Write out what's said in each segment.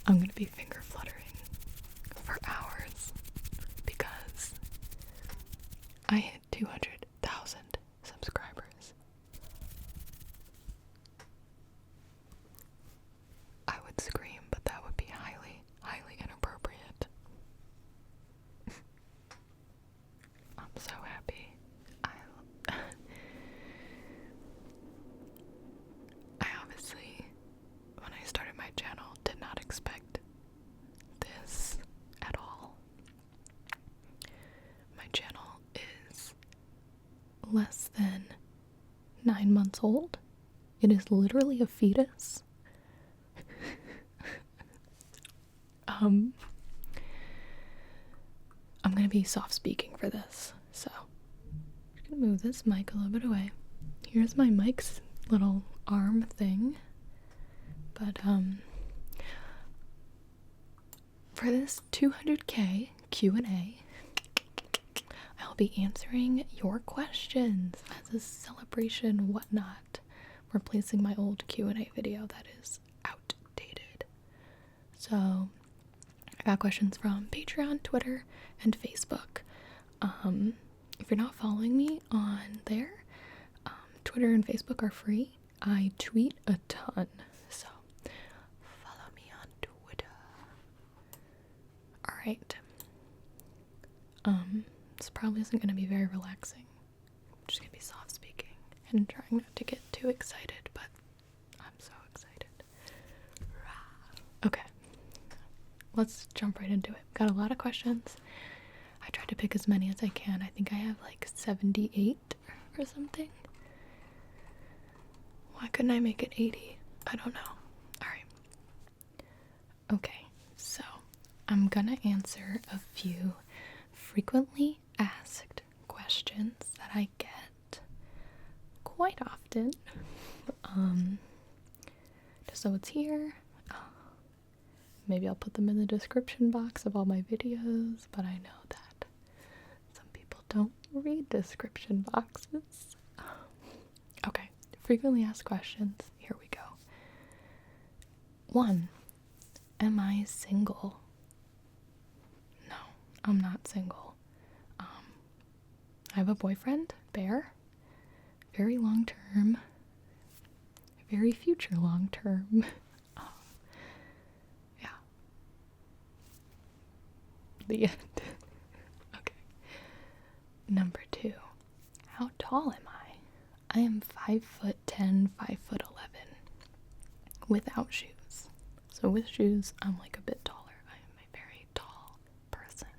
I'm gonna be finger fluttering for hours because I hit 200,000 subscribers. I would scream, but that would be highly, highly inappropriate. I'm so happy. I obviously, when I started my channel, did not expect this at all. My channel is less than 9 months old. It is literally a fetus. I'm gonna be soft speaking for this, so I'm just gonna move this mic a little bit away. Here's my mic's little arm thing, but for this 200k Q&A, I'll be answering your questions as a celebration whatnot, replacing my old Q&A video that is outdated. So I got questions from Patreon, Twitter, and Facebook. If you're not following me on there, Twitter and Facebook are free. I tweet a ton, so follow me on Twitter. Alright. This probably isn't going to be very relaxing. I'm just going to be soft speaking and trying not to get too excited, but I'm so excited. Okay. Let's jump right into it. Got a lot of questions. I tried to pick as many as I can. I think I have like 78 or something. Why couldn't I make it 80? I don't know. Alright. Okay, so I'm gonna answer a few frequently asked questions that I get quite often. Just so it's here. Maybe I'll put them in the description box of all my videos, but I know that some people don't read description boxes. Okay, frequently asked questions. Here we go. 1. Am I single? No, I'm not single. I have a boyfriend, Bear. Very long term. Very future long term. Yeah. The end. Okay. Number 2. How tall am I? I am 5'10", 5'11", without shoes. So with shoes, I'm like a bit taller. I am a very tall person.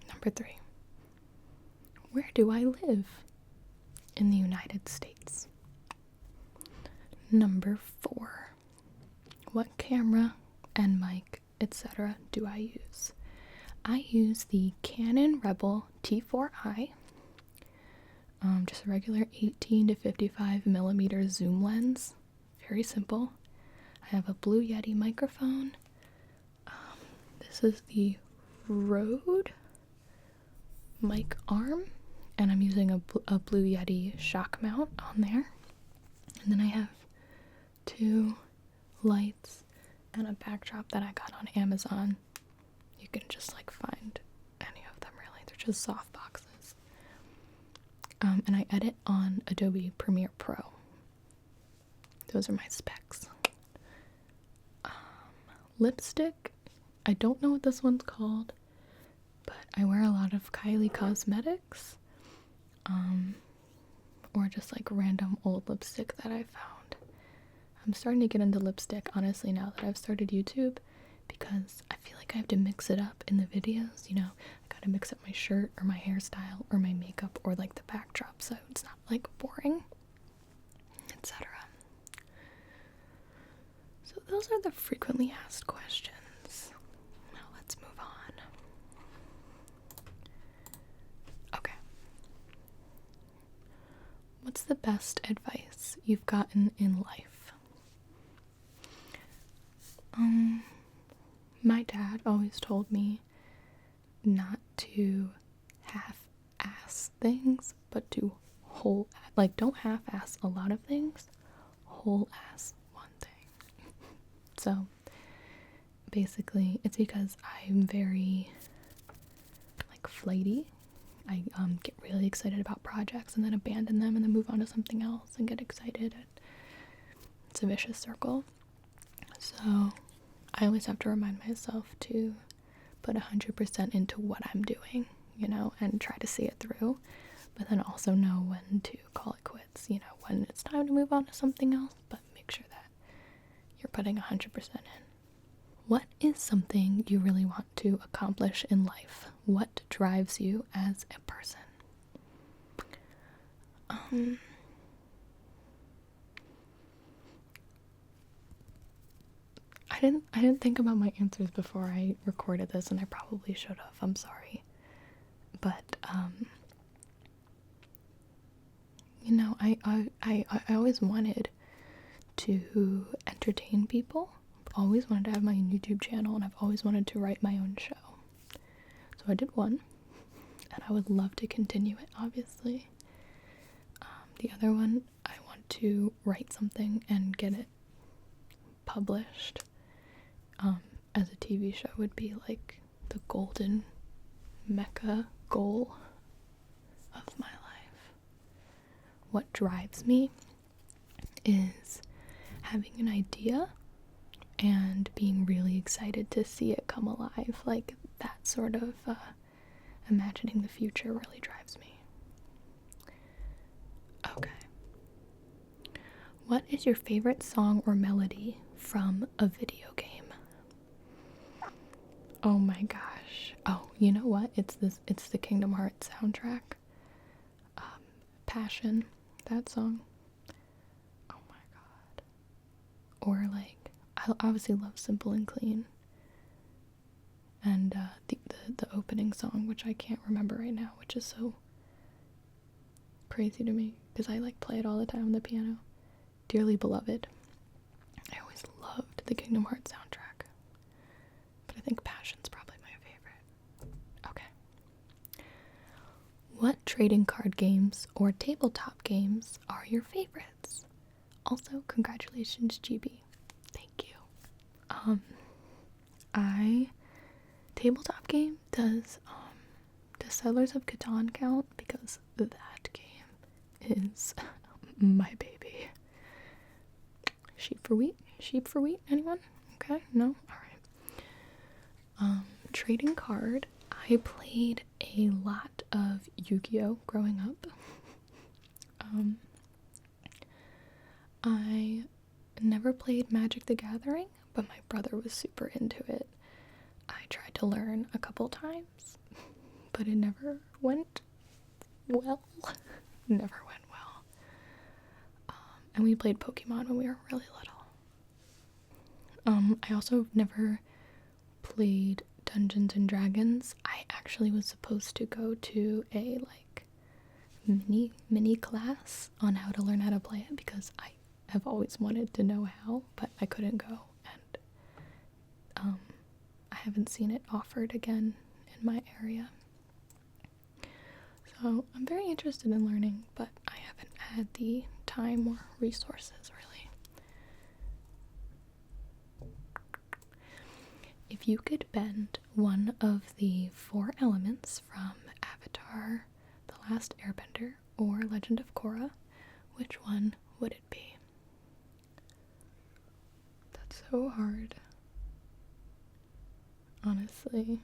Number 3. Where do I live? In the United States. Number 4. What camera and mic, etc. do I use? I use the Canon Rebel T4i. Just a regular 18 to 55 millimeter zoom lens. Very simple. I have a Blue Yeti microphone. This is the Rode mic arm, and I'm using a Blue Yeti shock mount on there. And then I have 2 lights and a backdrop that I got on Amazon. You can just like find any of them really. They're just soft boxes. And I edit on Adobe Premiere Pro. Those are my specs. Lipstick. I don't know what this one's called, but I wear a lot of Kylie Cosmetics. Or just like random old lipstick that I found. I'm starting to get into lipstick, honestly, now that I've started YouTube, because I feel like I have to mix it up in the videos, you know. I gotta mix up my shirt or my hairstyle or my makeup or like the backdrop so it's not like boring, etc. So those are the frequently asked questions. Now let's move on. Okay. What's the best advice you've gotten in life? My dad always told me not to half-ass things, but to don't half-ass a lot of things, whole-ass one thing. So basically it's because I'm very like flighty. I get really excited about projects and then abandon them and then move on to something else and get excited. It's a vicious circle. So I always have to remind myself to put 100% into what I'm doing, you know, and try to see it through, but then also know when to call it quits, you know, when it's time to move on to something else, but make sure that you're putting 100% in. What is something you really want to accomplish in life? What drives you as a person? I didn't think about my answers before I recorded this, and I probably should have. I'm sorry. But you know, I always wanted to entertain people. I've always wanted to have my own YouTube channel, and I've always wanted to write my own show. So I did one, and I would love to continue it, obviously. The other one, I want to write something and get it published as a TV show would be like the golden mecca goal of my life. What drives me is having an idea and being really excited to see it come alive. Like that sort of imagining the future really drives me. Okay. What is your favorite song or melody from a video game? Oh my gosh. Oh, you know what? It's the Kingdom Hearts soundtrack. Passion. That song. Oh my god. Or like, I obviously love Simple and Clean. And the opening song, which I can't remember right now, which is so crazy to me because I like play it all the time on the piano. Dearly Beloved. I always loved the Kingdom Hearts soundtrack, but I think Passion's probably my favorite. Okay. What trading card games or tabletop games are your favorites? Also, congratulations, Gibi. Thank you. Tabletop game does Settlers of Catan count? Because that game is my baby. Sheep for wheat, anyone? Okay, no? Alright. Trading card. I played a lot of Yu-Gi-Oh! Growing up. I never played Magic the Gathering, but my brother was super into it. I tried to learn a couple times, but it never went well. And we played Pokemon when we were really little. I also never played Dungeons and Dragons. I actually was supposed to go to a like mini class on how to learn how to play it because I have always wanted to know how, but I couldn't go, and I haven't seen it offered again in my area. So I'm very interested in learning, but I haven't had the time or resources really. If you could bend one of the 4 elements from Avatar, The Last Airbender, or Legend of Korra, which one would it be? That's so hard. Honestly.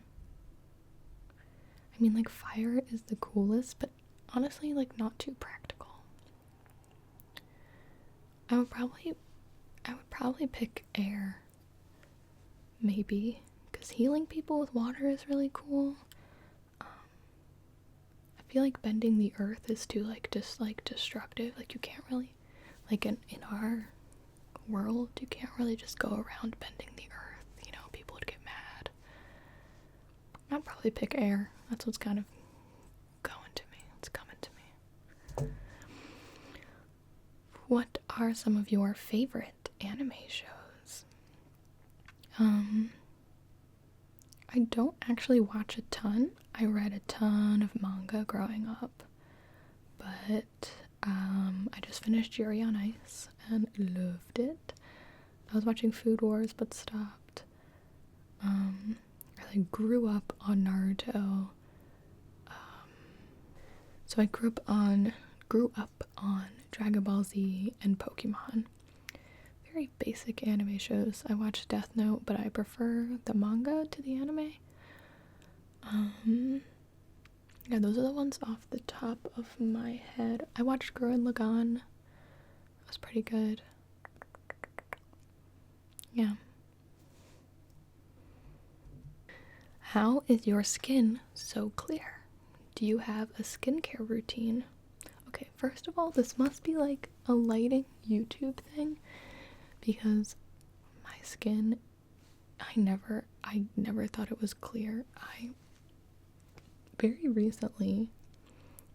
I mean, like, fire is the coolest, but honestly, like, not too practical. I would probably pick air. Maybe. Because healing people with water is really cool. I feel like bending the earth is too, like, just, like, destructive. Like, you can't really, like, in our world, you can't really just go around bending the earth. You know, people would get mad. I'd probably pick air. That's what's kind of going to me. It's coming to me. What are some of your favorite anime shows? I don't actually watch a ton. I read a ton of manga growing up, but I just finished Yuri on Ice and loved it. I was watching Food Wars but stopped. I like grew up on Naruto. So I grew up on Dragon Ball Z and Pokemon. Very basic anime shows. I watched Death Note, but I prefer the manga to the anime. Yeah, those are the ones off the top of my head. I watched Gurren Lagann. That was pretty good. Yeah. How is your skin so clear? Do you have a skincare routine? Okay, first of all, this must be like a lighting YouTube thing, because my skin, I never thought it was clear. I very recently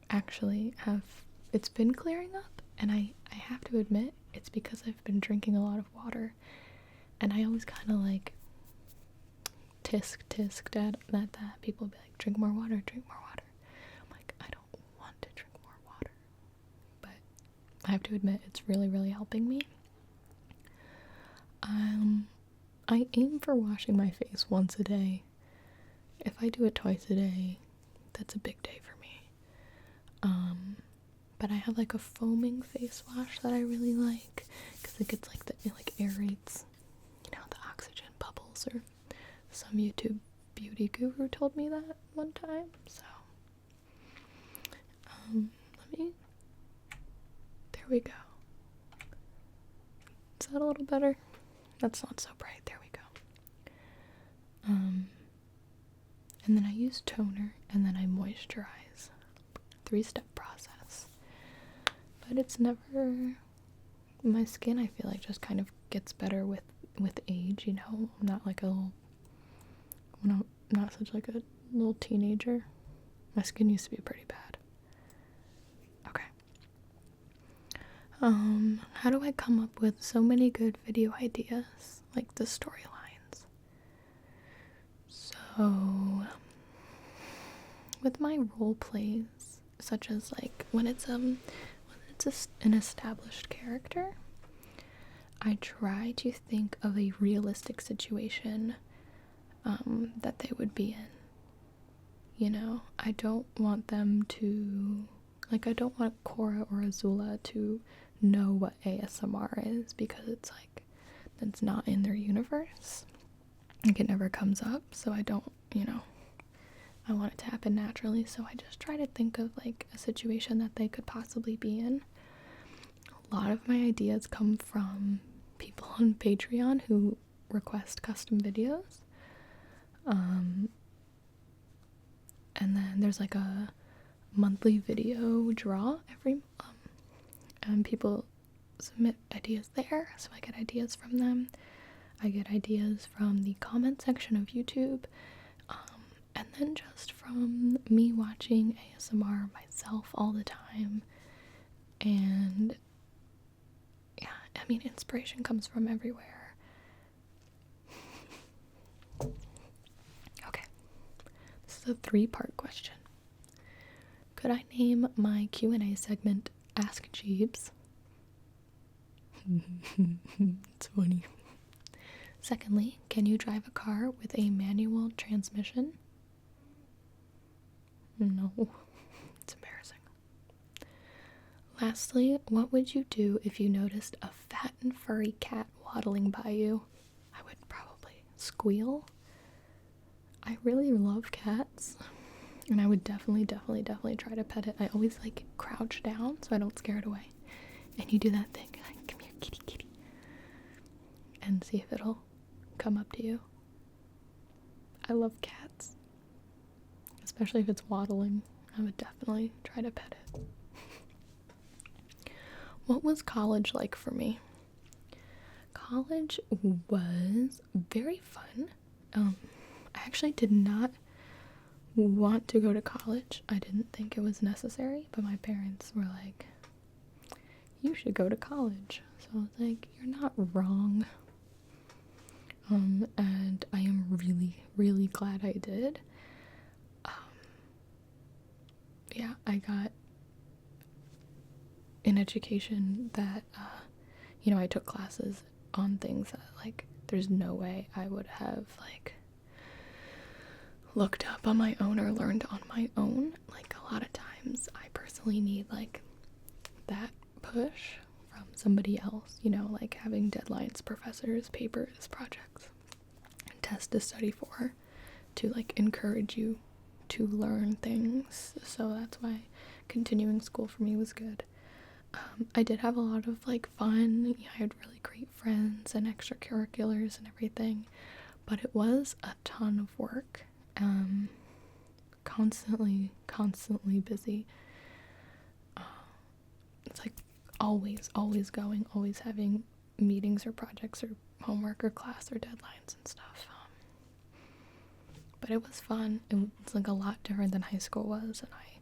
actually it's been clearing up, and I have to admit it's because I've been drinking a lot of water, and I always kind of like tisked at that. People would be like, drink more water. I'm like, I don't want to drink more water, but I have to admit it's really, really helping me. I aim for washing my face once a day. If I do it twice a day, that's a big day for me. But I have like a foaming face wash that I really like, because it gets like it like aerates, the oxygen bubbles, or some YouTube beauty guru told me that one time. So there we go. Is that a little better? That's not so bright. There we go. And then I use toner, and then I moisturize. 3-step process. But it's never, my skin, I feel like, just kind of gets better with age, I'm not like not such like a little teenager. My skin used to be pretty bad. Okay. How do I come up with so many good video ideas, like the storylines? So, with my role plays, such as like when it's an established character, I try to think of a realistic situation that they would be in. I don't want them to, like, I don't want Korra or Azula to know what ASMR is, because it's like, that's not in their universe. Like, it never comes up, so I don't, I want it to happen naturally, so I just try to think of like a situation that they could possibly be in. A lot of my ideas come from people on Patreon who request custom videos. And then there's like a monthly video draw every and people submit ideas there, so I get ideas from them. I get ideas from the comment section of YouTube, and then just from me watching ASMR myself all the time. And yeah, I mean, inspiration comes from everywhere. Okay, this is a 3-part question. Could I name my Q&A segment Ask Jeeves? It's funny. Secondly, can you drive a car with a manual transmission? No, it's embarrassing. Lastly, what would you do if you noticed a fat and furry cat waddling by you? I would probably squeal. I really love cats, and I would definitely try to pet it. I always like crouch down so I don't scare it away. And you do that thing, like, come here, kitty, and see if it'll come up to you. I love cats, especially if it's waddling. I would definitely try to pet it. What was college like for me? College was very fun. I actually did not want to go to college. I didn't think it was necessary, but my parents were like, you should go to college. So I was like, you're not wrong. And I am really glad I did. Yeah, I got an education that, I took classes on things that, like, there's no way I would have, like, looked up on my own or learned on my own. Like, a lot of times I personally need, like, that push from somebody else, you know, like having deadlines, professors, papers, projects, and tests to study for, to, like, encourage you to learn things. So that's why continuing school for me was good. I did have a lot of, like, fun. I had really great friends and extracurriculars and everything, but it was a ton of work. Constantly busy. It's like always going, always having meetings or projects or homework or class or deadlines and stuff. But it was fun. It was, like, a lot different than high school was, and I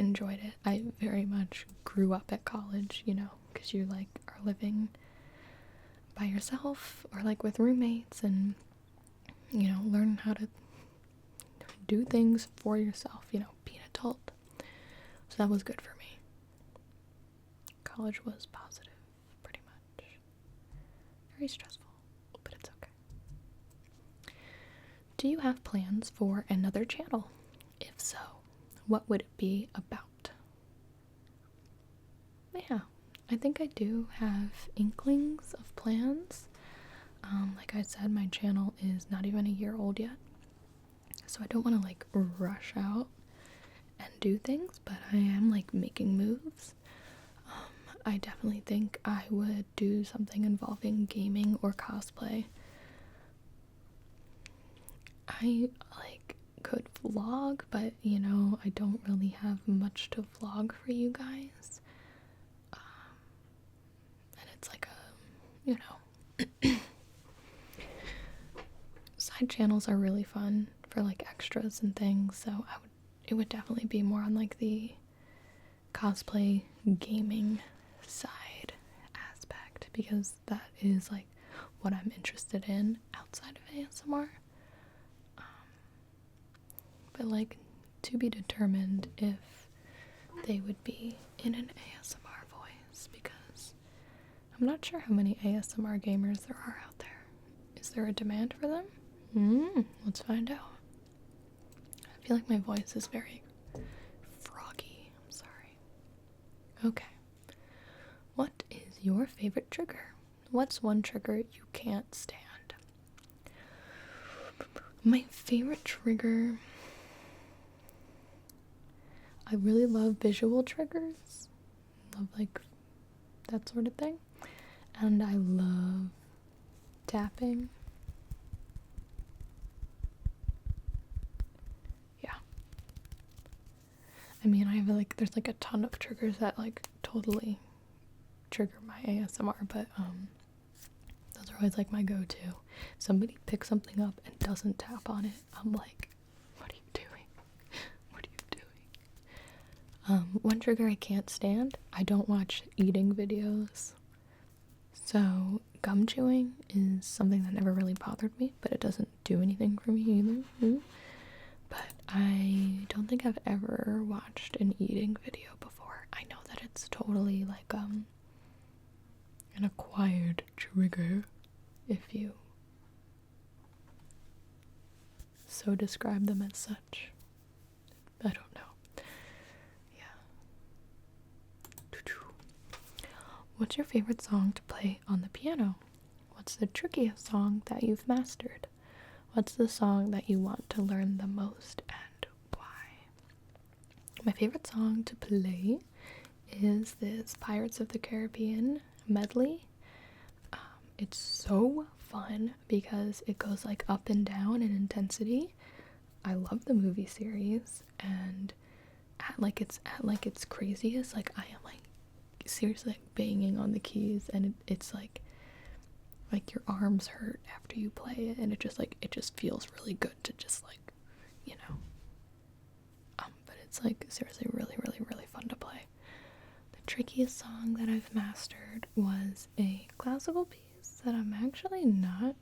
enjoyed it. I very much grew up at college, you know, because you, like, are living by yourself or, like, with roommates, and, you know, learn how to do things for yourself, you know, be an adult. So that was good for me. College was positive, pretty much. Very stressful, but it's okay. Do you have plans for another channel? If so, what would it be about? Yeah, I think I do have inklings of plans. Like I said, my channel is not even a year old yet, so I don't want to, like, rush out and do things, but I am, like, making moves. I definitely think I would do something involving gaming or cosplay. I, like, could vlog, but, you know, I don't really have much to vlog for you guys. And it's like a, you know, side channels are really fun for, like, extras and things, so it would definitely be more on, like, the cosplay gaming side aspect, because that is, like, what I'm interested in outside of ASMR. But, like, to be determined if they would be in an ASMR voice, because I'm not sure how many ASMR gamers there are out there. Is there a demand for them? Let's find out. I feel like my voice is very froggy. I'm sorry. Okay. What is your favorite trigger? What's one trigger you can't stand? My favorite trigger... I really love visual triggers. Love, like, that sort of thing. And I love tapping. Yeah. I mean, I have, like, there's, like, a ton of triggers that, like, totally trigger my ASMR, but those are always, like, my go-to. Somebody picks something up and doesn't tap on it, I'm like, what are you doing? What are you doing? One trigger I can't stand, I don't watch eating videos. So gum chewing is something that never really bothered me, but it doesn't do anything for me either. But I don't think I've ever watched an eating video before. I know that it's totally, like, an acquired trigger, if you so describe them as such. I don't know. What's your favorite song to play on the piano? What's the trickiest song that you've mastered? What's the song that you want to learn the most, and why? My favorite song to play is this Pirates of the Caribbean medley. It's so fun because it goes, like, up and down in intensity. I love the movie series, and at its craziest, like, I am, like, seriously, like, banging on the keys, and it's like your arms hurt after you play it, and it just feels really good to just, like, you know, but it's, like, seriously really fun to play. The trickiest song that I've mastered was a classical piece that I'm actually not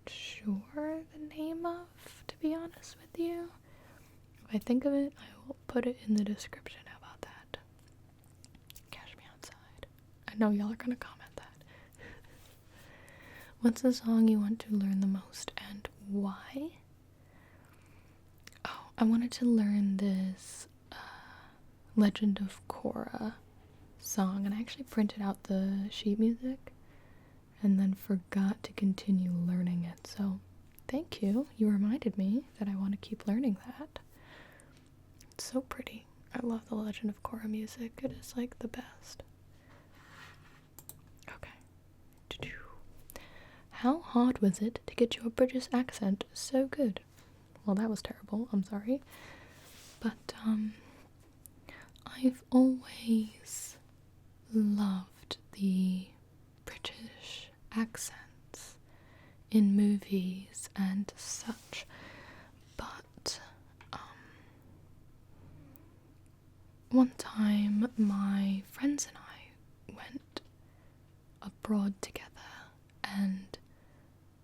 sure the name of, to be honest with you. If I think of it, I will put it in the description. How about that? Cash me outside. I know y'all are gonna comment that. What's the song you want to learn the most and why? Oh, I wanted to learn this Legend of Korra song, and I actually printed out the sheet music and then forgot to continue learning it. So thank you. You reminded me that I want to keep learning that. It's so pretty. I love the Legend of Korra music. It is like the best. Okay. How hard was it to get your British accent so good? Well, that was terrible. I'm sorry. But, I've always loved the British accents in movies and such. But, one time my friends and I went abroad together, and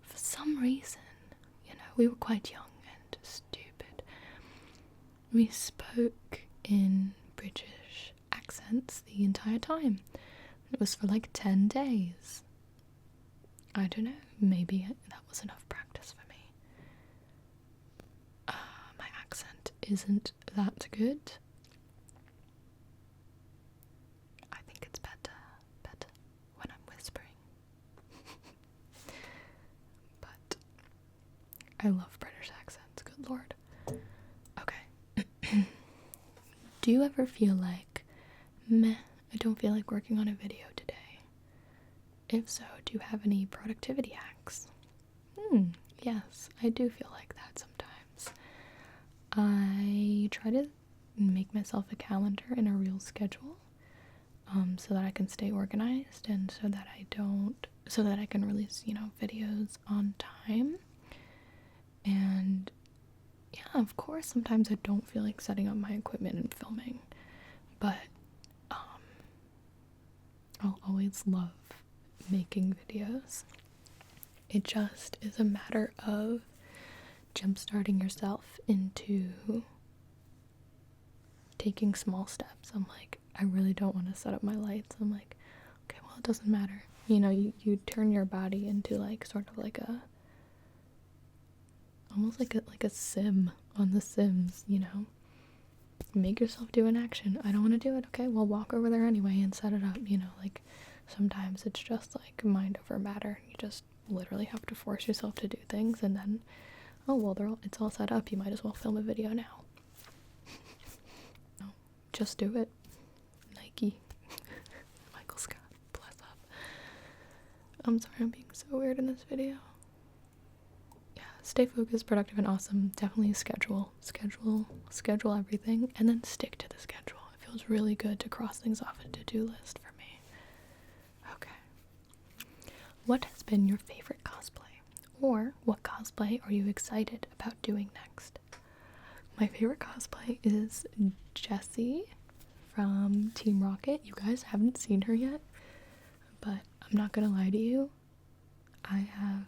for some reason, we were quite young and stupid. We spoke in British accents the entire time. It was for like 10 days. I don't know, maybe that was enough practice for me. My accent isn't that good. I think it's better when I'm whispering. But I love British accents, good lord. Okay. Do you ever feel like, meh, I don't feel like working on a video today? If so, do you have any productivity hacks? Yes, I do feel like that sometimes. I try to make myself a calendar and a real schedule, so that I can stay organized and so that I can release, videos on time. And yeah, of course, sometimes I don't feel like setting up my equipment and filming, but I'll always love making videos. It just is a matter of jumpstarting yourself into taking small steps. I'm like, I really don't want to set up my lights. I'm like, okay, well, it doesn't matter. You turn your body into like sort of like almost like a sim on The Sims, Make yourself do an action. I don't want to do it. Okay, well, walk over there anyway and set it up, like sometimes it's just like mind over matter. You just literally have to force yourself to do things, and then, oh, well, it's all set up. You might as well film a video now. No, just do it. Nike. Michael Scott, bless up. I'm sorry I'm being so weird in this video. Stay focused, productive, and awesome. Definitely schedule everything, and then stick to the schedule. It feels really good to cross things off a to-do list for me. Okay. What has been your favorite cosplay? Or what cosplay are you excited about doing next? My favorite cosplay is Jessie from Team Rocket. You guys haven't seen her yet, but I'm not gonna lie to you. I have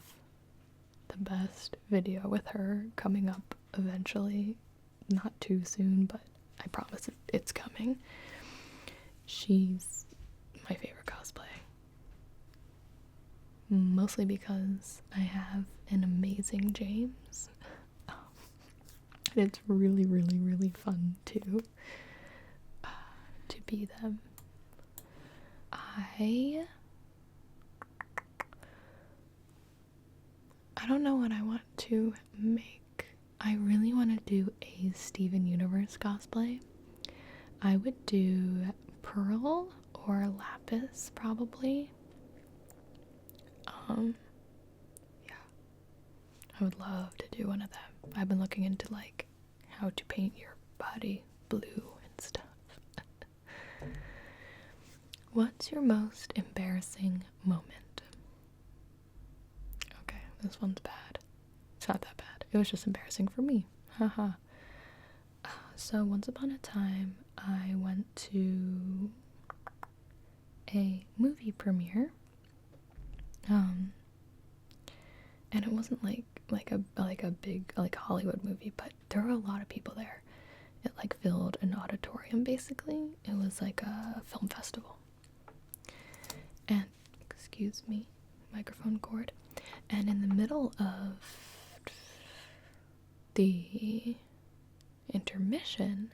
the best video with her coming up eventually. Not too soon, but I promise it's coming. She's my favorite cosplay. Mostly because I have an amazing James. And it's really, really, really fun to be them. I don't know what I want to make. I really want to do a Steven Universe cosplay. I would do Pearl or Lapis, probably. Yeah. I would love to do one of them. I've been looking into, like, how to paint your body blue and stuff. What's your most embarrassing moment? Okay, this one's bad. It's not that bad. It was just embarrassing for me. Haha. So once upon a time, I went to a movie premiere. And it wasn't like a big Hollywood movie, but there were a lot of people there. It filled an auditorium basically. It was like a film festival. And excuse me, microphone cord. And in the middle of the intermission,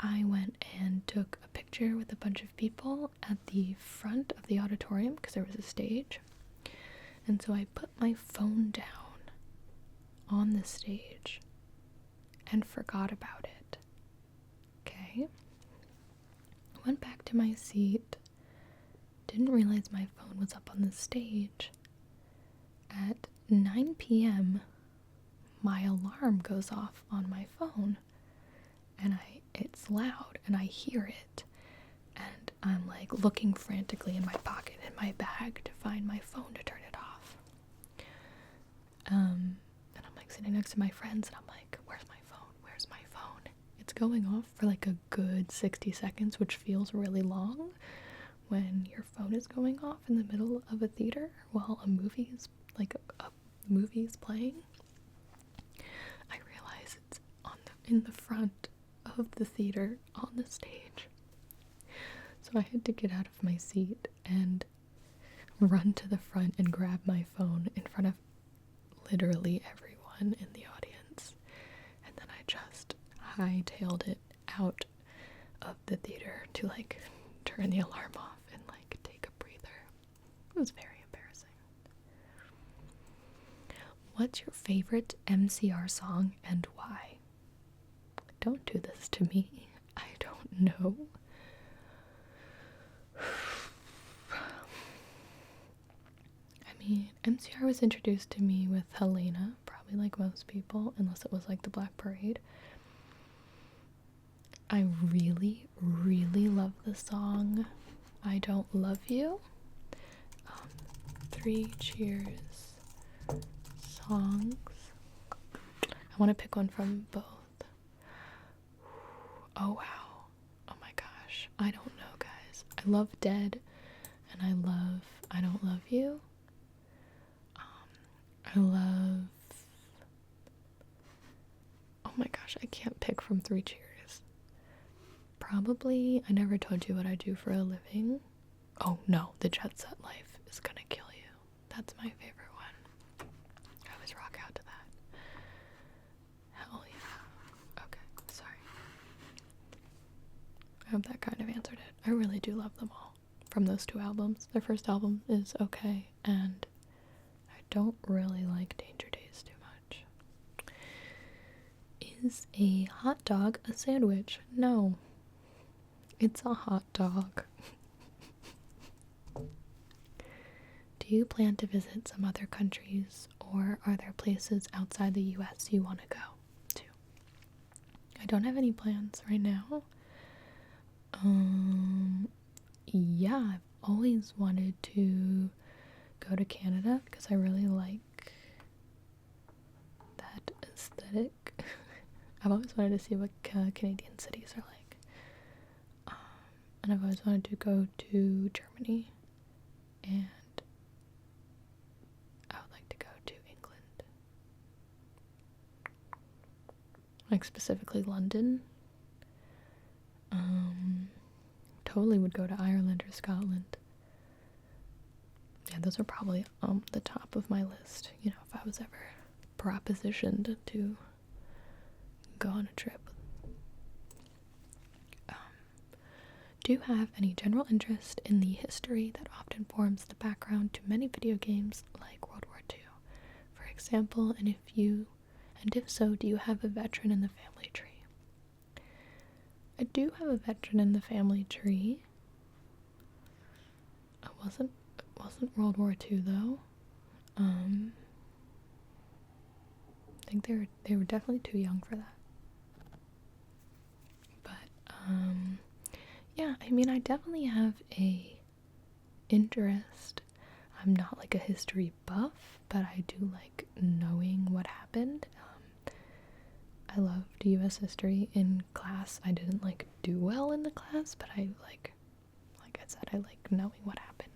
I went and took a picture with a bunch of people at the front of the auditorium because there was a stage. And so I put my phone down on the stage and forgot about it. Okay? Went back to my seat, didn't realize my phone was up on the stage. At 9 p.m., my alarm goes off on my phone, and it's loud, and I hear it, and I'm like looking frantically in my pocket, in my bag, to find my phone to turn it off. And I'm like sitting next to my friends, and I'm like, where's my phone? Where's my phone? It's going off for like a good 60 seconds, which feels really long when your phone is going off in the middle of a theater while a movie's playing. I realize it's in the front of the theater on the stage. So I had to get out of my seat and run to the front and grab my phone in front of literally everyone in the audience. And then I just hightailed it out of the theater to like turn the alarm off and like take a breather. It was very embarrassing. What's your favorite MCR song and why? Don't do this to me. I don't know. I mean, MCR was introduced to me with Helena, probably like most people, unless it was like the Black Parade. I really, really love the song I Don't Love You. 3 Cheers songs. I want to pick one from both. Oh wow. Oh my gosh. I don't know, guys. I love Dead and I love I Don't Love You. I love... Oh my gosh, I can't pick from 3 Cheers. Probably I Never Told You What I Do for a Living. Oh no, The Jet Set Life Is Gonna Kill You. That's my favorite one. I always rock out to that. Hell yeah. Okay, sorry. I hope that kind of answered it. I really do love them all from those 2 albums. Their first album is okay, and I don't really like Danger Days too much. Is a hot dog a sandwich? No. It's a hot dog. Do you plan to visit some other countries, or are there places outside the US you want to go to? I don't have any plans right now. Yeah, I've always wanted to go to Canada because I really like that aesthetic. I've always wanted to see what Canadian cities are like. And I've always wanted to go to Germany, and I would like to go to England. Like specifically London. Totally would go to Ireland or Scotland. Yeah, those are probably the top of my list, you know, if I was ever propositioned to go on a trip. Do you have any general interest in the history that often forms the background to many video games like World War II, for example, and if so, do you have a veteran in the family tree? I do have a veteran in the family tree. It wasn't World War II though. I think they were definitely too young for that. But yeah, I mean, I definitely have a interest. I'm not like a history buff, but I do like knowing what happened. I loved US history in class. I didn't like do well in the class, but I like I said, I like knowing what happened.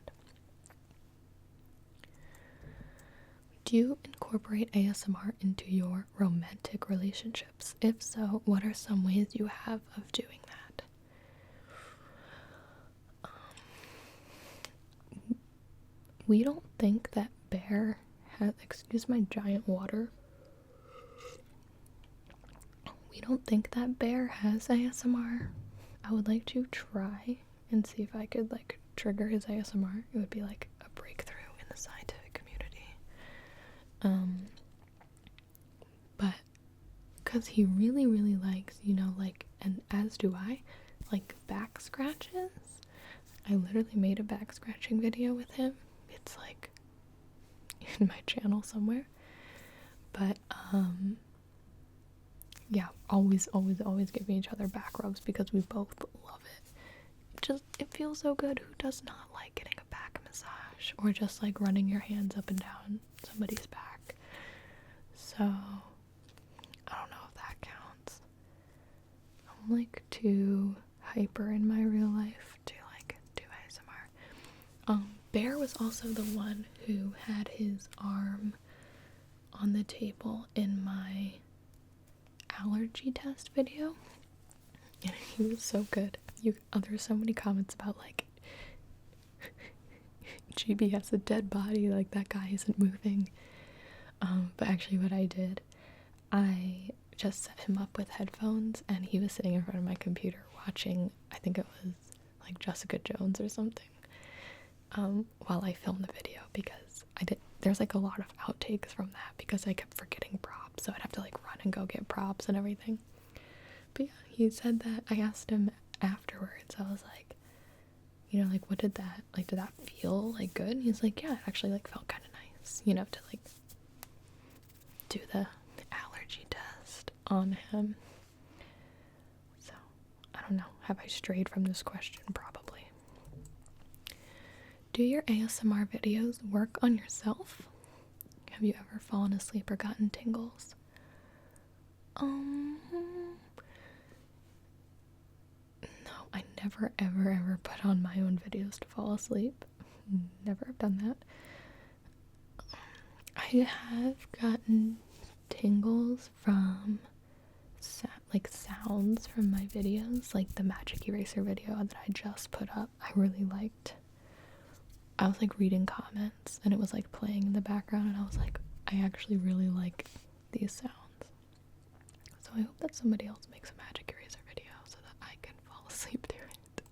Do you incorporate ASMR into your romantic relationships? If so, what are some ways you have of doing that? We don't think that bear has, excuse my giant water. We don't think that bear has ASMR. I would like to try and see if I could like trigger his ASMR. It would be like a breakthrough in the scientific community. But because he really, really likes, you know, like, and as do I, like back scratches. I literally made a back scratching video with him. It's like in my channel somewhere. But yeah, always giving each other back rubs because we both love it. It feels so good. Who does not like getting a back massage or just like running your hands up and down somebody's back? So I don't know if that counts. I'm like too hyper in my real life to like do ASMR. Bear was also the one who had his arm on the table in my allergy test video, and he was so good. There's so many comments about like Gibi has a dead body, like that guy isn't moving. But actually what I did, I just set him up with headphones and he was sitting in front of my computer watching, I think it was like Jessica Jones or something, while I filmed the video, because there's like a lot of outtakes from that because I kept forgetting props, so I'd have to like run and go get props and everything. But yeah, he said that. I asked him afterwards, I was like, you know, like, what did that, like, did that feel like good? And he's like, yeah, it actually like felt kind of nice, you know, to like do the allergy test on him. So I don't know, have I strayed from this question? Probably. Do your ASMR videos work on yourself? Have you ever fallen asleep or gotten tingles? No, I never ever put on my own videos to fall asleep. Never have done that. I have gotten tingles from like sounds from my videos, like the magic eraser video that I just put up. I really liked. I was like reading comments and it was like playing in the background and I was like, I actually really like these sounds. So I hope that somebody else makes a magic eraser video so that I can fall asleep to it.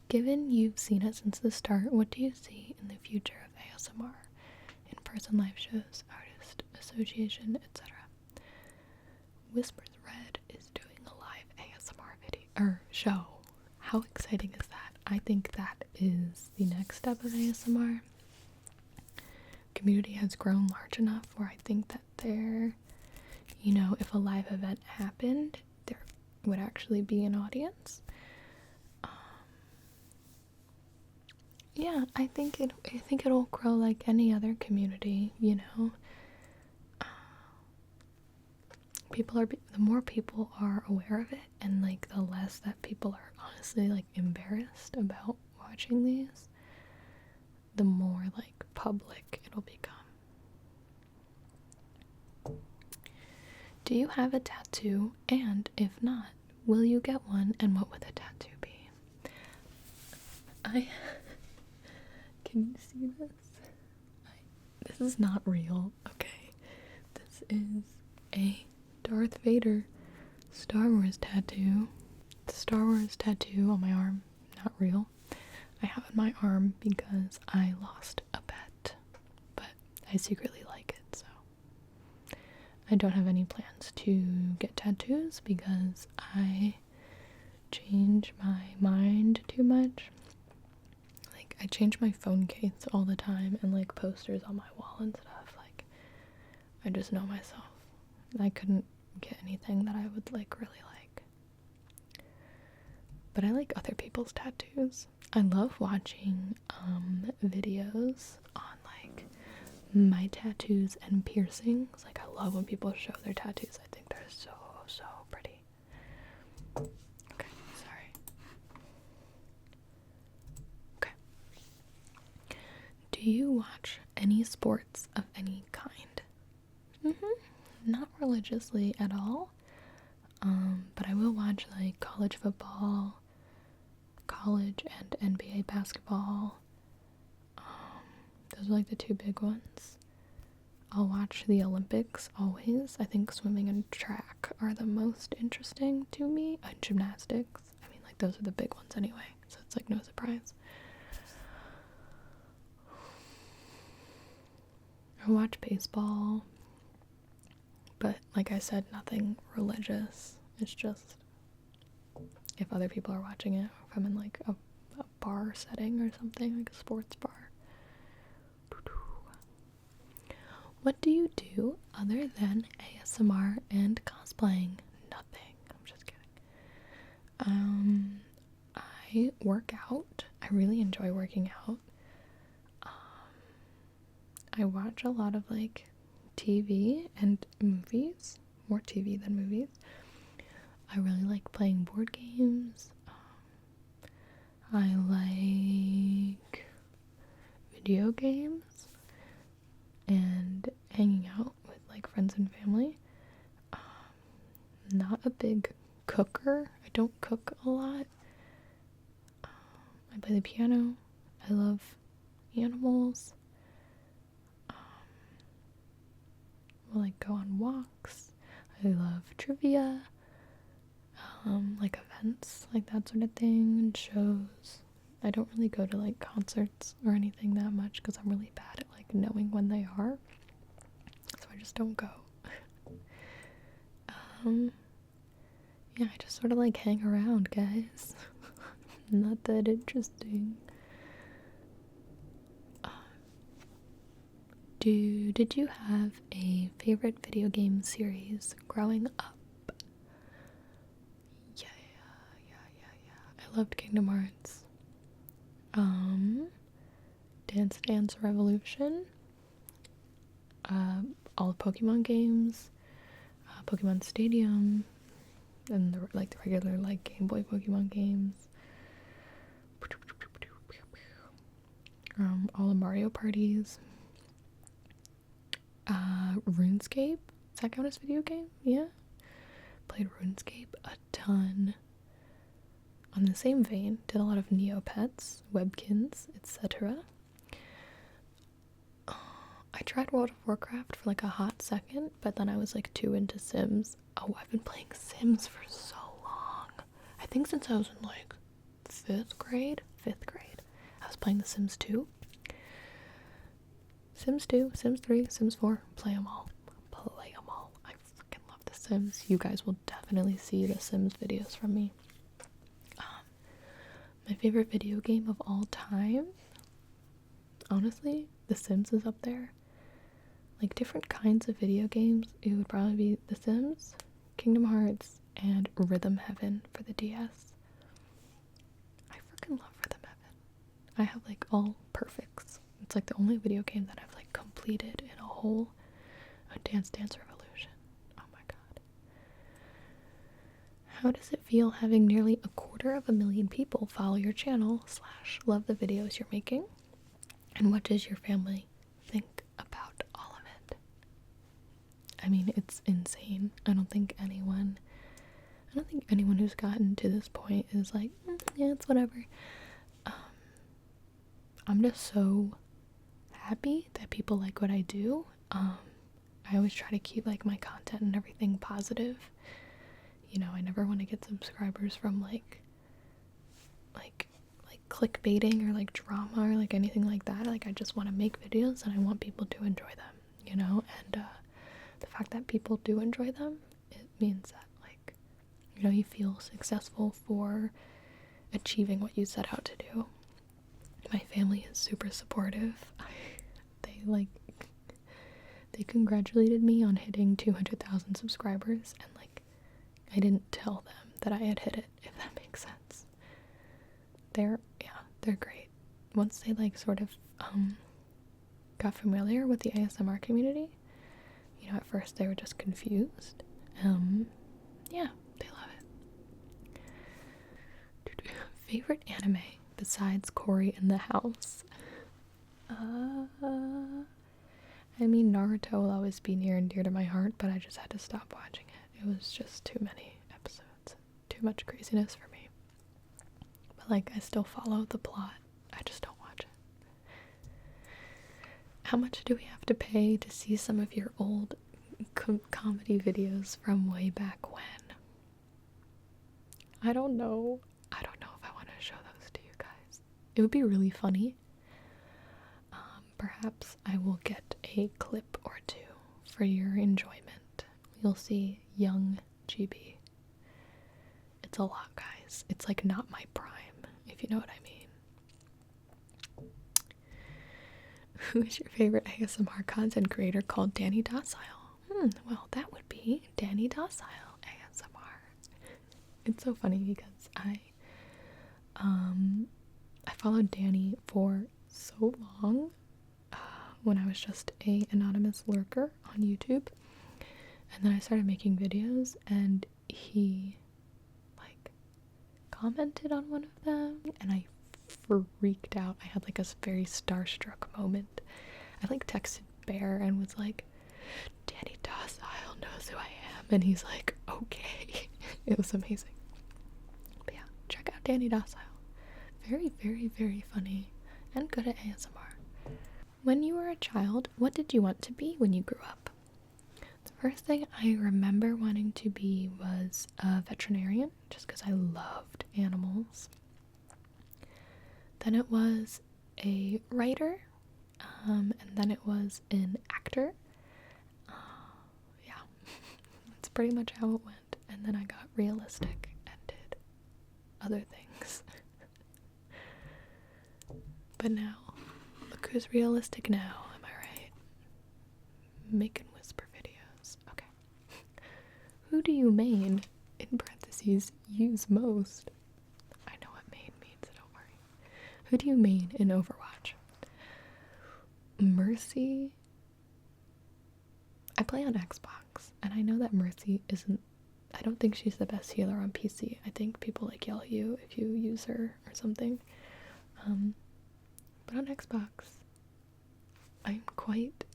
Given you've seen it since the start, what do you see in the future of ASMR? In-person live shows, artist association, etc. Whispers Red is doing a live ASMR video or show. How exciting is that? I think that is the next step of ASMR. Community has grown large enough where I think that there, you know, if a live event happened, there would actually be an audience. Yeah, I think it'll grow like any other community, you know. The more people are aware of it, and like the less that people are honestly like embarrassed about watching these, the more like public it'll become. Do you have a tattoo? And if not, will you get one, and what would the tattoo be? Can you see this? This is not real, okay? This is a Darth Vader Star Wars tattoo. The Star Wars tattoo on my arm, not real. I have it on my arm because I lost a pet, but I secretly like it, so I don't have any plans to get tattoos because I change my mind too much. Like, I change my phone case all the time and like posters on my wall and stuff. Like, I just know myself. I couldn't get anything that I would like really like. But I like other people's tattoos. I love watching videos on like my tattoos and piercings. Like, I love when people show their tattoos. I think they're so pretty. Okay, sorry. Okay. Do you watch any sports of any kind? Not religiously at all. But I will watch like college football, college and NBA basketball. Those are like the two big ones. I'll watch the Olympics always. I think swimming and track are the most interesting to me. And gymnastics. I mean, like, those are the big ones anyway, so it's like no surprise. I watch baseball, but like I said, nothing religious. It's just if other people are watching it, if I'm in like a bar setting or something, like a sports bar. What do you do other than ASMR and cosplaying? Nothing. I'm just kidding. I work out. I really enjoy working out. I watch a lot of like TV and movies. More TV than movies. I really like playing board games. I like video games and hanging out with like friends and family. Not a big cooker. I don't cook a lot. I play the piano. I love animals. We'll like go on walks. I love trivia. Like events, like that sort of thing, and shows. I don't really go to like concerts or anything that much because I'm really bad at like knowing when they are, so I just don't go. Yeah, I just sort of like hang around, guys. Not that interesting. Did you have a favorite video game series growing up? Yeah. I loved Kingdom Hearts. Dance Dance Revolution. All the Pokemon games. Pokemon Stadium. And the regular like Game Boy Pokemon games. All the Mario parties. RuneScape. Does that count as video game? Yeah. Played RuneScape a ton. On the same vein, did a lot of Neopets, Webkins, etc. I tried World of Warcraft for like a hot second, but then I was like too into Sims. Oh, I've been playing Sims for so long. I think since I was in like 5th grade. I was playing The Sims 2. Sims 2, Sims 3, Sims 4. Play them all. I freaking love The Sims. You guys will definitely see The Sims videos from me. My favorite video game of all time? Honestly, The Sims is up there. Like different kinds of video games, it would probably be The Sims, Kingdom Hearts, and Rhythm Heaven for the DS. I freaking love Rhythm Heaven. I have like all perfects. It's like the only video game that I've like completed in a whole. Dance Dance Revolution. Oh my god. How does it feel having nearly 250,000 people follow your channel / love the videos you're making? And what does your family think about all of it? I mean, it's insane. I don't think anyone who's gotten to this point is like, yeah, it's whatever. I'm just so happy that people like what I do. I always try to keep like my content and everything positive. You know, I never want to get subscribers from like clickbaiting or like drama or like anything like that. Like, I just want to make videos and I want people to enjoy them, you know? And the fact that people do enjoy them, it means that like, you know, you feel successful for achieving what you set out to do. My family is super supportive. They congratulated me on hitting 200,000 subscribers, and like, I didn't tell them that I had hit it, if that makes sense. They're great. Once they like sort of got familiar with the ASMR community, you know, at first they were just confused. Yeah, they love it. Favorite anime besides Cory in the House? I mean, Naruto will always be near and dear to my heart, but I just had to stop watching it. It was just too many episodes, too much craziness for me. But like, I still follow the plot. I just don't watch How much do we have to pay to see some of your old comedy videos from way back when? I don't know. I don't know if I want to show those to you guys. It would be really funny. Perhaps I will get a clip or two for your enjoyment. You'll see young Gibi. It's a lot, guys. It's like not my prime, if you know what I mean. Who is your favorite ASMR content creator called Danny Docile? Well, that would be Danny Docile ASMR. It's so funny because I followed Danny for so long when I was just a anonymous lurker on YouTube, and then I started making videos, and he like commented on one of them, and I freaked out. I had like a very starstruck moment. I like texted Bear and was like, Danny Docile knows who I am, and he's like, okay. It was amazing. But yeah, check out Danny Docile. Very, very, very funny and good at ASMR. When you were a child, what did you want to be when you grew up? The first thing I remember wanting to be was a veterinarian, just because I loved animals. Then it was a writer, and then it was an actor. Yeah, that's pretty much how it went. And then I got realistic and did other things. But now, look who's realistic now, am I right? Making whisper videos. Okay. Who do you main, in parentheses, use most? I know what main means, so don't worry. Who do you main in Overwatch? Mercy. I play on Xbox, and I know that Mercy isn't, I don't think she's the best healer on PC. I think people like yell at you if you use her or something. But on Xbox, I'm quite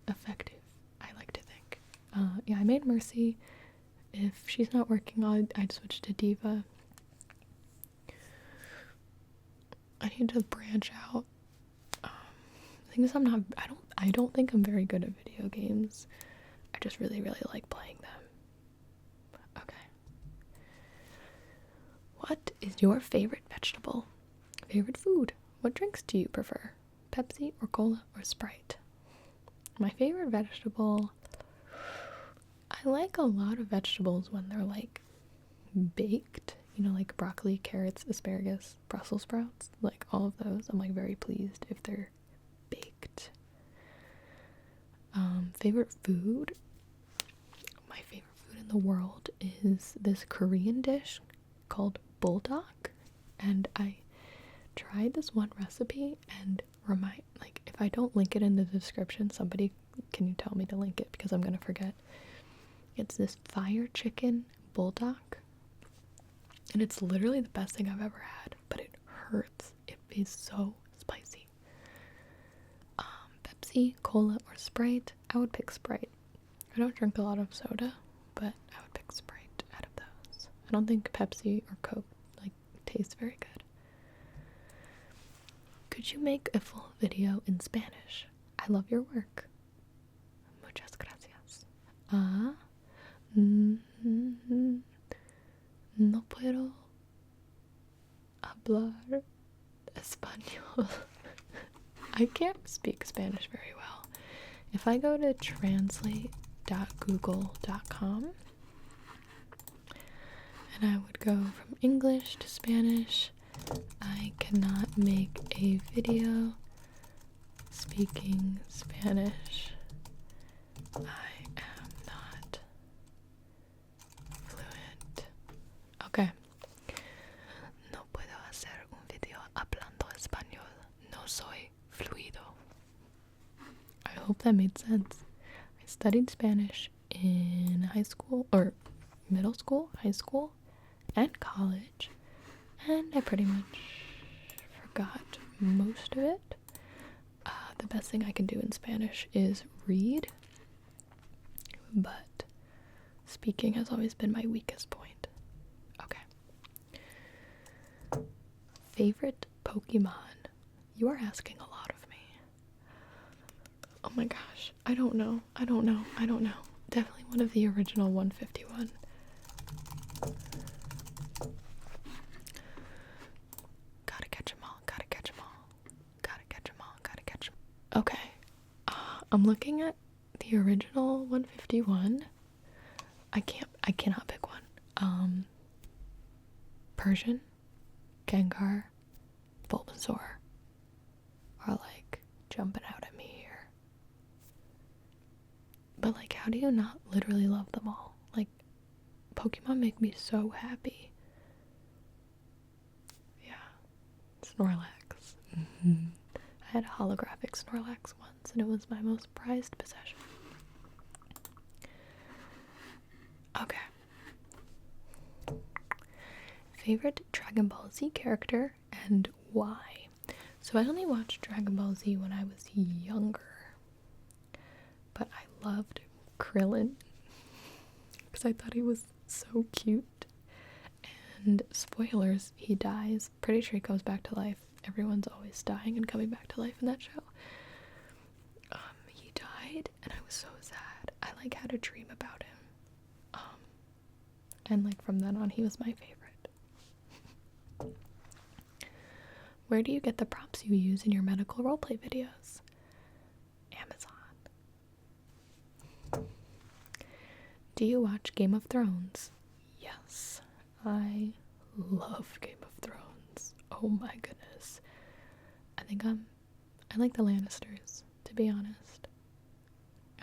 effective, I like to think. Yeah, I made Mercy. If she's not working, I'd switch to Diva. I need to branch out. The thing is, I don't think I'm very good at video games. I just really, really like playing them. Okay. What is your favorite vegetable? Favorite food? What drinks do you prefer? Pepsi or cola or Sprite? My favorite vegetable, I like a lot of vegetables when they're like baked, you know, like broccoli, carrots, asparagus, Brussels sprouts, like all of those. I'm like very pleased if they're baked. Favorite food? My favorite food in the world is this Korean dish called buldak, and I tried this one recipe, and if I don't link it in the description, somebody can you tell me to link it because I'm gonna forget. It's this fire chicken buldak, and it's literally the best thing I've ever had, but it hurts. It is so spicy. Pepsi, cola, or Sprite? I would pick Sprite. I don't drink a lot of soda, but I would pick Sprite out of those. I don't think Pepsi or Coke taste very good. Could you make a full video in Spanish? I love your work. Muchas gracias. No puedo hablar español. I can't speak Spanish very well. If I go to translate.google.com and I would go from English to Spanish, I cannot make a video speaking Spanish. I am not fluent. Okay. No puedo hacer un video hablando español. No soy fluido. I hope that made sense. I studied Spanish in high school, or middle school, high school, and college, and I pretty much forgot most of it. The best thing I can do in Spanish is read, but speaking has always been my weakest point. Okay. Favorite Pokemon? You are asking a lot of me. my gosh. I don't know. Definitely one of the original 151. Gotta catch 'em all. Okay. I'm looking at the original 151. I cannot pick one. Persian, Gengar, Bulbasaur are like jumping out at me here. But like, how do you not literally love them all? Like, Pokemon make me so happy. Yeah. Snorlax. I had a holographic Snorlax once and it was my most prized possession. Okay. Favorite Dragon Ball Z character and why? So I only watched Dragon Ball Z when I was younger, but I loved Krillin because I thought he was so cute. And spoilers, he dies. Pretty sure he comes back to life. Everyone's always dying and coming back to life in that show. He died and I was so sad. I like had a dream about him. And like from then on he was my favorite. Where do you get the props you use in your medical roleplay videos? Amazon. Do you watch Game of Thrones? Yes. I love Game of Thrones. Oh my goodness. I like the Lannisters, to be honest.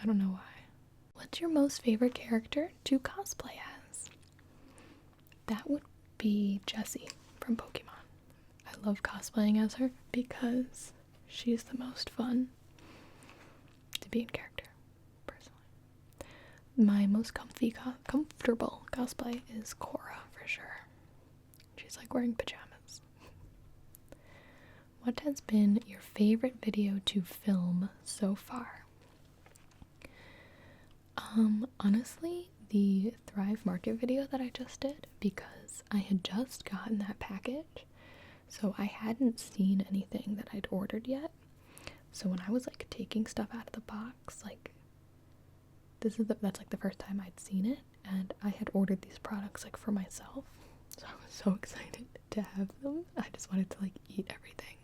I don't know why. What's your most favorite character to cosplay as? That would be Jessie from Pokemon. I love cosplaying as her because she's the most fun to be in character, personally. My most comfortable cosplay is Korra, for sure. She's like wearing pajamas. What has been your favorite video to film so far? Honestly, the Thrive Market video that I just did, because I had just gotten that package, so I hadn't seen anything that I'd ordered yet. So when I was like taking stuff out of the box, like that's like the first time I'd seen it, and I had ordered these products like for myself, so I was so excited to have them. I just wanted to like eat everything.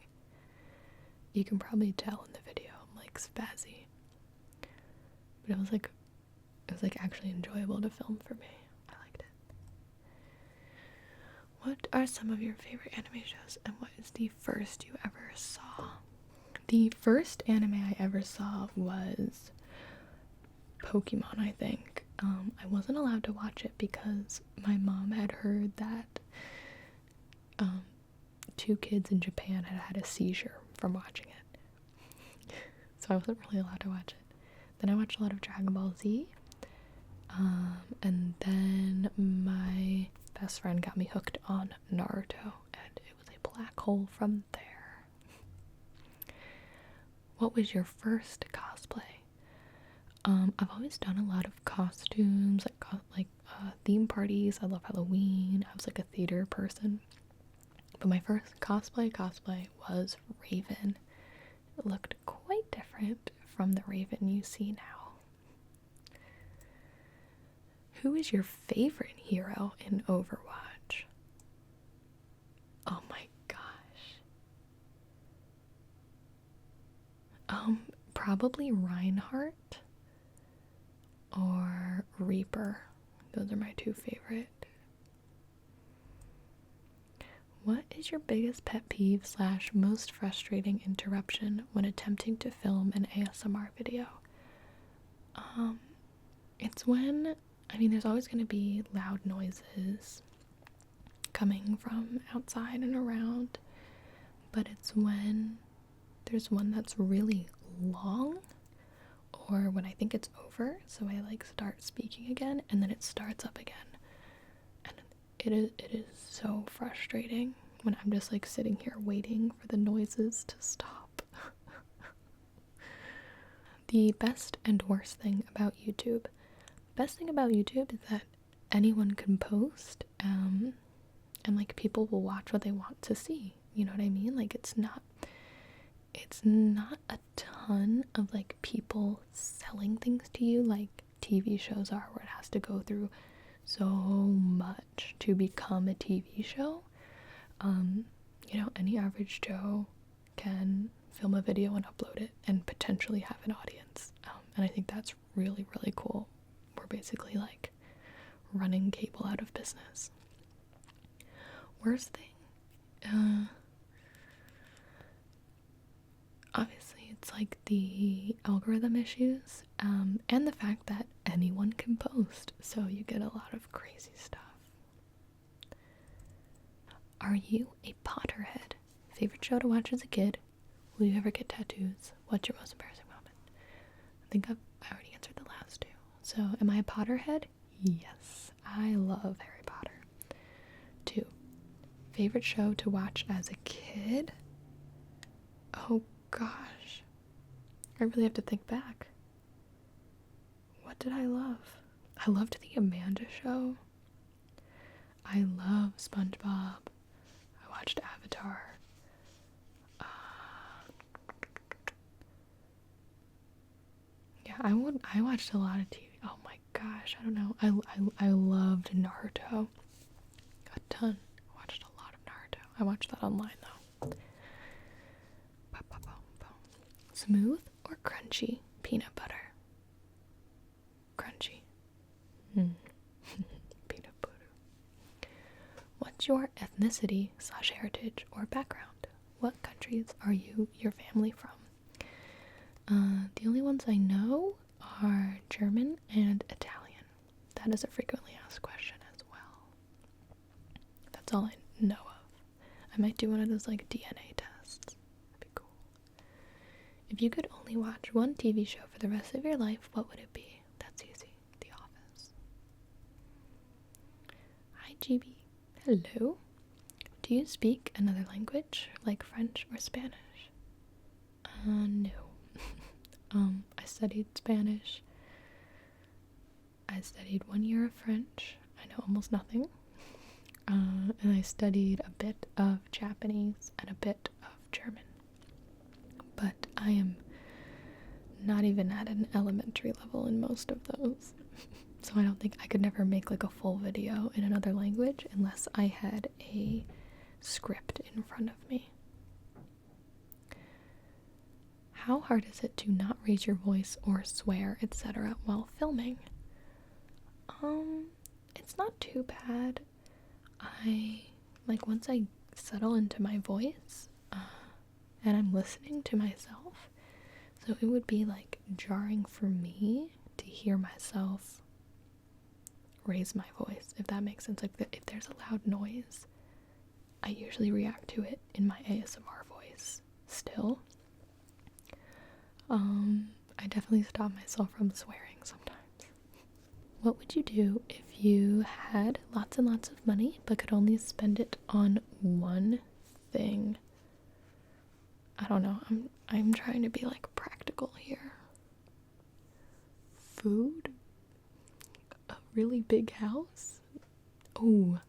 You can probably tell in the video I'm like spazzy, but it was like actually enjoyable to film for me. I liked it. What are some of your favorite anime shows, and what is the first you ever saw? The first anime I ever saw was Pokemon, I think. I wasn't allowed to watch it because my mom had heard that 2 kids in Japan had had a seizure from watching it. So I wasn't really allowed to watch it. Then I watched a lot of Dragon Ball Z. And then my best friend got me hooked on Naruto, and it was a black hole from there. What was your first cosplay? I've always done a lot of costumes, like theme parties. I love Halloween. I was like a theater person. But my first cosplay was Raven. It looked quite different from the Raven you see now. Who is your favorite hero in Overwatch? Oh my gosh. Probably Reinhardt or Reaper. Those are my 2 favorite. What is your biggest pet peeve / most frustrating interruption when attempting to film an ASMR video? It's when, there's always going to be loud noises coming from outside and around, but it's when there's one that's really long, or when I think it's over, so I like start speaking again and then it starts up again, and it is so frustrating when I'm just like sitting here waiting for the noises to stop. The best and worst thing about YouTube. Best thing about YouTube is that anyone can post, and like people will watch what they want to see. You know what I mean? Like it's not it's not a ton of like people selling things to you like TV shows are, where it has to go through so much to become a TV show. You know, any average Joe can film a video and upload it and potentially have an audience. And I think that's really, really cool. We're basically like running cable out of business. Worst thing, obviously it's like the algorithm issues, and the fact that anyone can post, so you get a lot of crazy stuff. Are you a Potterhead? Favorite show to watch as a kid? Will you ever get tattoos? What's your most embarrassing moment? I think I already answered the last two. So, am I a Potterhead? Yes. I love Harry Potter. 2. Favorite show to watch as a kid? Oh gosh. I really have to think back. What did I love? I loved the Amanda Show. I love SpongeBob. I watched Avatar. Yeah, I watched a lot of TV. Oh my gosh, I don't know. I loved Naruto. A ton. I watched a lot of Naruto. I watched that online though. Smooth or crunchy peanut butter? Crunchy. Peanut butter. What's your ethnicity / heritage or background? What countries are your family from? The only ones I know are German and Italian. That is a frequently asked question as well. That's all I know of. I might do one of those like DNA tests. That'd be cool. If you could only watch one TV show for the rest of your life, what would it be? That's easy. The Office. Hi, Gibi. Hello. Do you speak another language, like French or Spanish? No. I studied Spanish. I studied 1 year of French. I know almost nothing. And I studied a bit of Japanese and a bit of German. But I am not even at an elementary level in most of those. So I don't think I could never make like a full video in another language unless I had a script in front of me. How hard is it to not raise your voice or swear, etc. while filming? It's not too bad. Once I settle into my voice, and I'm listening to myself, so it would be like jarring for me to hear myself raise my voice, if that makes sense. Like if there's a loud noise, I usually react to it in my ASMR voice still. I definitely stop myself from swearing sometimes. What would you do if you had lots and lots of money but could only spend it on one thing? I don't know. I'm trying to be like practical here. Food? A really big house? Oh.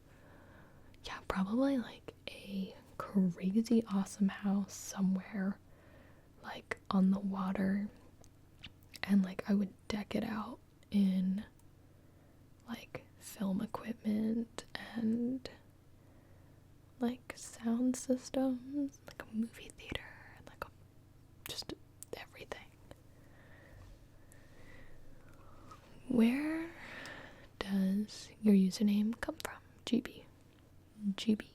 Yeah, probably like a crazy awesome house somewhere like on the water, and like I would deck it out in like film equipment and like sound systems, like a movie theater, like just everything. Where does your username come from? Gibi. Gibi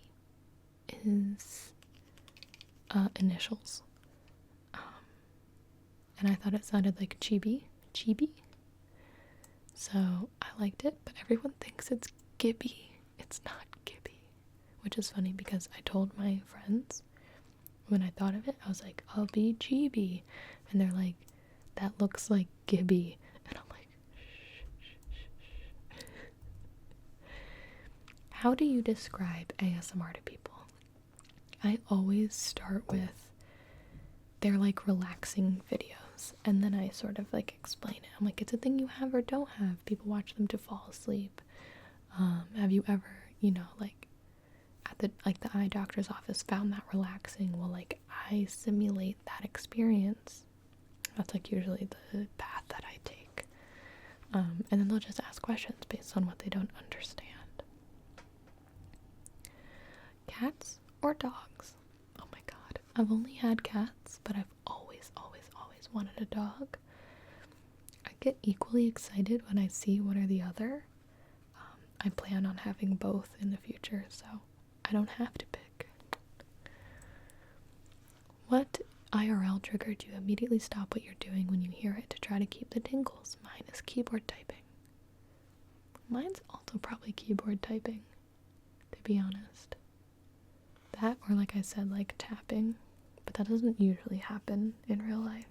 is initials. And I thought it sounded like chibi. So I liked it, but everyone thinks it's Gibi. It's not Gibi. Which is funny because I told my friends when I thought of it, I was like, I'll be Gibi. And they're like, that looks like Gibi. And I'm like, shh. How do you describe ASMR to people? I always start with, they're like relaxing videos, and then I sort of like explain it. I'm like, it's a thing you have or don't have. People watch them to fall asleep. Have you ever, like at the eye doctor's office found that relaxing? Well, like I simulate that experience. That's like usually the path that I take. And then they'll just ask questions based on what they don't understand. Cats or dogs? Oh my god. I've only had cats, but I've always, always, always wanted a dog. I get equally excited when I see one or the other. I plan on having both in the future, so I don't have to pick. What IRL trigger do you immediately stop what you're doing when you hear it to try to keep the tingles? Mine is keyboard typing. Mine's also probably keyboard typing, to be honest. That, or like I said, like tapping, but that doesn't usually happen in real life.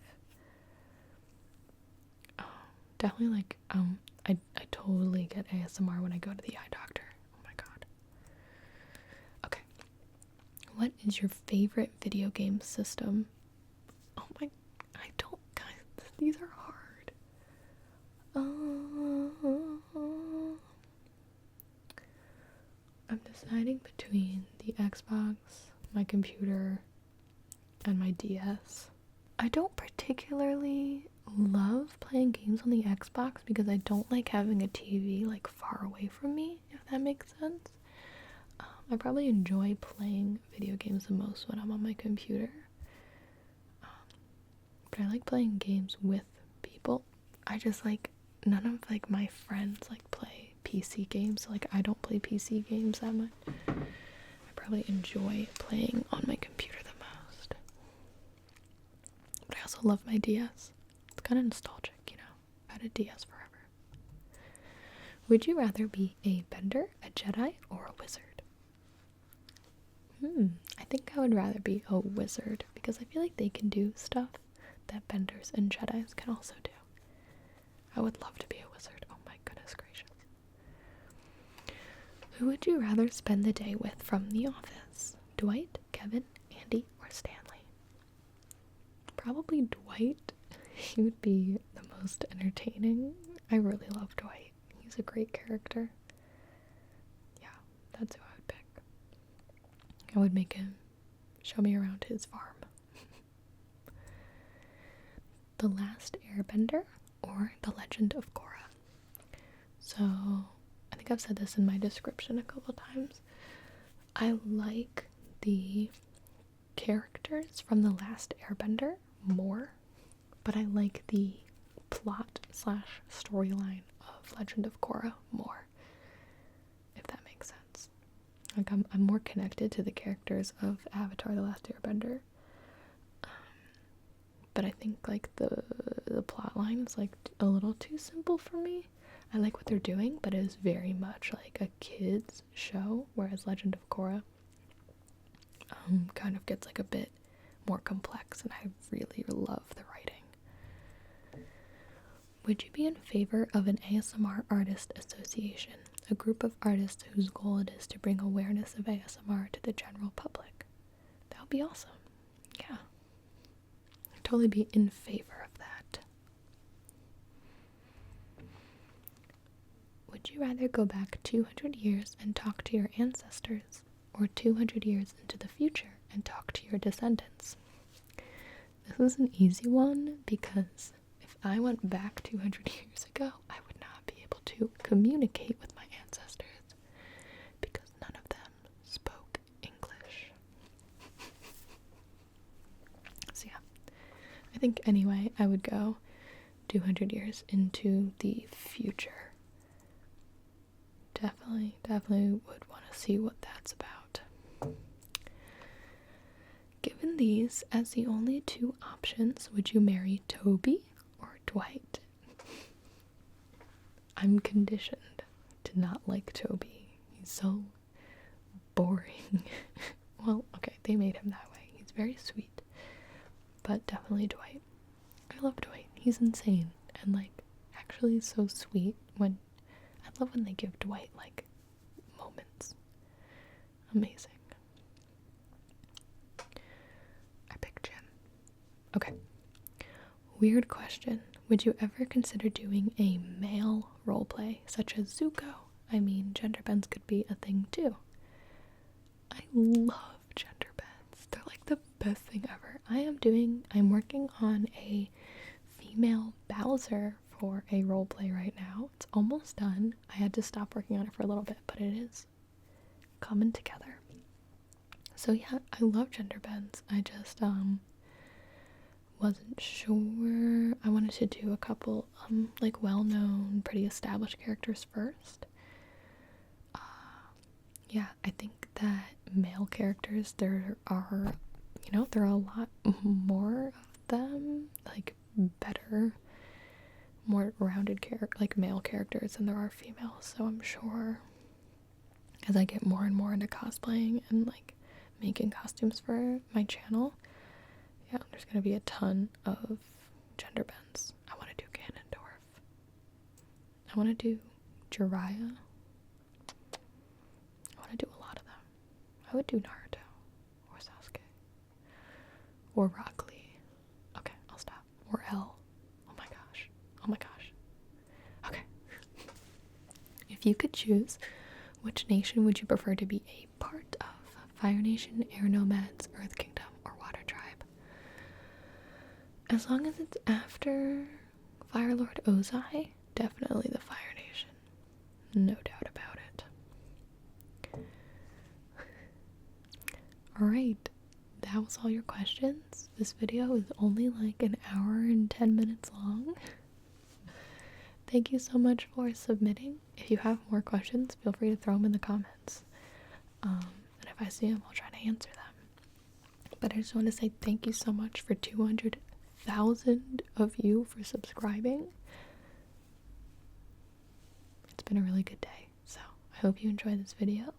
Definitely like, I totally get ASMR when I go to the eye doctor. Oh my god. Okay. What is your favorite video game system? Oh my, I don't, guys, these are hard. I'm deciding between the Xbox, my computer, and my DS. I don't particularly love playing games on the Xbox because I don't like having a TV like far away from me, if that makes sense. I probably enjoy playing video games the most when I'm on my computer. But I like playing games with people. I just like, none of like my friends like play PC games, so like I don't play PC games that much. I probably enjoy playing on my computer the most. But I also love my DS. It's kind of nostalgic, you know. I've had a DS forever. Would you rather be a bender, a Jedi, or a wizard? I think I would rather be a wizard because I feel like they can do stuff that benders and Jedis can also do. I would love to be a wizard. Oh my goodness gracious. Who would you rather spend the day with from The Office? Dwight, Kevin, Andy, or Stanley? Probably Dwight. He would be the most entertaining. I really love Dwight. He's a great character. Yeah, that's who I would pick. I would make him show me around his farm. The Last Airbender or The Legend of Korra? So, I think I've said this in my description a couple times. I like the characters from The Last Airbender more, but I like the plot / storyline of Legend of Korra more, if that makes sense. Like, I'm more connected to the characters of Avatar: The Last Airbender. But I think like the plot line is like a little too simple for me. I like what they're doing, but it is very much like a kids show, whereas Legend of Korra kind of gets like a bit more complex, and I really love the writing. Would you be in favor of an ASMRtist association, a group of artists whose goal it is to bring awareness of ASMR to the general public? That would be awesome. Yeah. I'd totally be in favor of that. Would you rather go back 200 years and talk to your ancestors, or 200 years into the future and talk to your descendants? This is an easy one because if I went back 200 years ago, I would not be able to communicate with my ancestors because none of them spoke English. So yeah, I think anyway, I would go 200 years into the future. Definitely would want to see what that's about. Given these as the only two options, would you marry Toby or Dwight? I'm conditioned to not like Toby. He's so boring. Well, okay, they made him that way. He's very sweet. But definitely Dwight. I love Dwight. He's insane and like actually so sweet. I love when they give Dwight like moments. Amazing. I picked Jim. Okay. Weird question. Would you ever consider doing a male roleplay such as Zuko? I mean, genderbends could be a thing too. I love genderbends. They're like the best thing ever. I'm working on a female Bowser for a roleplay right now. It's almost done. I had to stop working on it for a little bit, but it is coming together. So yeah, I love gender bends. I just wasn't sure. I wanted to do a couple like well-known, pretty established characters first. Yeah, I think that male characters, there are, there are a lot more of them, like better, more rounded like male characters than there are females. So I'm sure as I get more and more into cosplaying and like making costumes for my channel, yeah, there's gonna be a ton of gender bends. I want to do Ganondorf. I want to do Jiraiya. I want to do a lot of them. I would do Naruto or Sasuke or Rock Lee. Okay, I'll stop. Or L. Oh my gosh. Oh my gosh. Okay. If you could choose, which nation would you prefer to be a part of? Fire Nation, Air Nomads, Earth Kingdom, or Water Tribe? As long as it's after Fire Lord Ozai, definitely the Fire Nation. No doubt about it. Alright, that was all your questions. This video is only like an hour and 10 minutes long. Thank you so much for submitting. If you have more questions, feel free to throw them in the comments. And if I see them, I'll try to answer them. But I just want to say thank you so much for 200,000 of you for subscribing. It's been a really good day, so I hope you enjoyed this video.